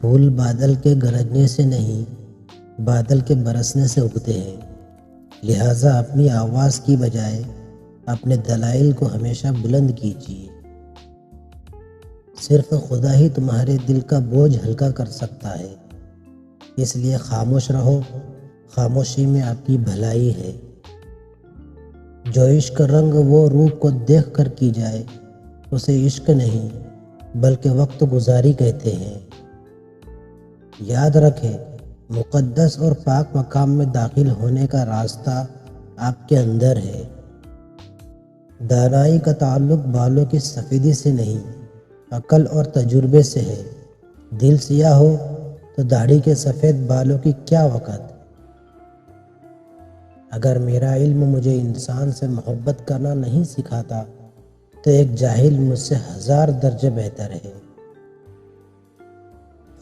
پھول بادل کے گرجنے سے نہیں، بادل کے برسنے سے اگتے ہیں۔ لہٰذا اپنی آواز کی بجائے اپنے دلائل کو ہمیشہ بلند کیجیے۔ صرف خدا ہی تمہارے دل کا بوجھ ہلکا کر سکتا ہے، اس لیے خاموش رہو۔ خاموشی میں آپ کی بھلائی ہے۔ جو عشق رنگ وہ روپ کو دیکھ کر کی جائے، اسے عشق نہیں بلکہ وقت گزاری کہتے ہیں۔ یاد رکھیں، مقدس اور پاک مقام میں داخل ہونے کا راستہ آپ کے اندر ہے۔ دانائی کا تعلق بالوں کی سفیدی سے نہیں، عقل اور تجربے سے ہے۔ دل سیاہ ہو تو داڑھی کے سفید بالوں کی کیا وقت۔ اگر میرا علم مجھے انسان سے محبت کرنا نہیں سکھاتا تو ایک جاہل مجھ سے 1000 درجے بہتر ہے۔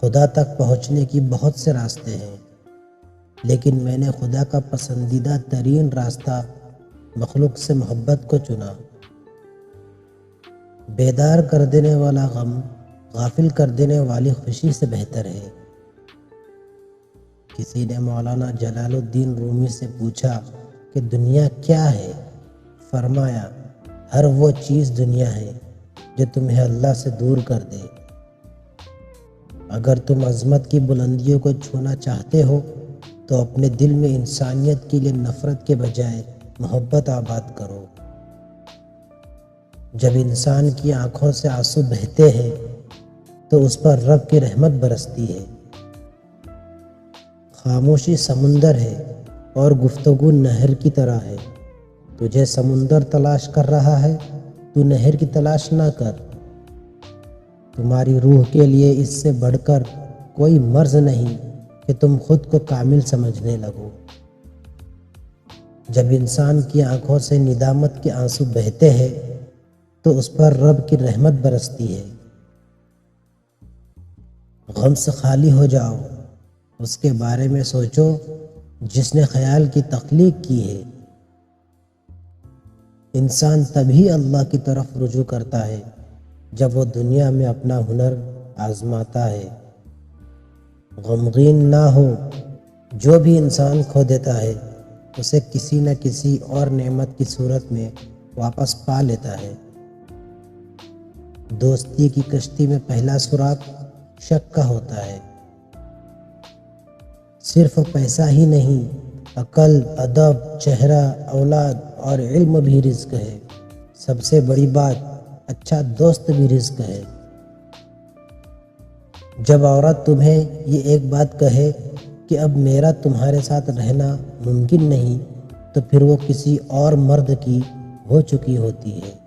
خدا تک پہنچنے کی بہت سے راستے ہیں، لیکن میں نے خدا کا پسندیدہ ترین راستہ مخلوق سے محبت کو چنا۔ بیدار کر دینے والا غم غافل کر دینے والی خوشی سے بہتر ہے۔ کسی نے مولانا جلال الدین رومی سے پوچھا کہ دنیا کیا ہے؟ فرمایا، ہر وہ چیز دنیا ہے جو تمہیں اللہ سے دور کر دے۔ اگر تم عظمت کی بلندیوں کو چھونا چاہتے ہو تو اپنے دل میں انسانیت کے لیے نفرت کے بجائے محبت آباد کرو۔ جب انسان کی آنکھوں سے آنسو بہتے ہیں تو اس پر رب کی رحمت برستی ہے۔ خاموشی سمندر ہے اور گفتگو نہر کی طرح ہے۔ تجھے سمندر تلاش کر رہا ہے، تو نہر کی تلاش نہ کر۔ تمہاری روح کے لیے اس سے بڑھ کر کوئی مرض نہیں کہ تم خود کو کامل سمجھنے لگو۔ جب انسان کی آنکھوں سے ندامت کے آنسو بہتے ہیں تو اس پر رب کی رحمت برستی ہے۔ غم سے خالی ہو جاؤ، اس کے بارے میں سوچو جس نے خیال کی تخلیق کی ہے۔ انسان تبھی اللہ کی طرف رجوع کرتا ہے جب وہ دنیا میں اپنا ہنر آزماتا ہے۔ غمگین نہ ہو، جو بھی انسان کھو دیتا ہے اسے کسی نہ کسی اور نعمت کی صورت میں واپس پا لیتا ہے۔ دوستی کی کشتی میں پہلا سراغ شک کا ہوتا ہے۔ صرف پیسہ ہی نہیں، عقل، ادب، چہرہ، اولاد اور علم بھی رزق ہے۔ سب سے بڑی بات، اچھا دوست بھی رزق ہے۔ جب عورت تمہیں یہ ایک بات کہے کہ اب میرا تمہارے ساتھ رہنا ممکن نہیں، تو پھر وہ کسی اور مرد کی ہو چکی ہوتی ہے۔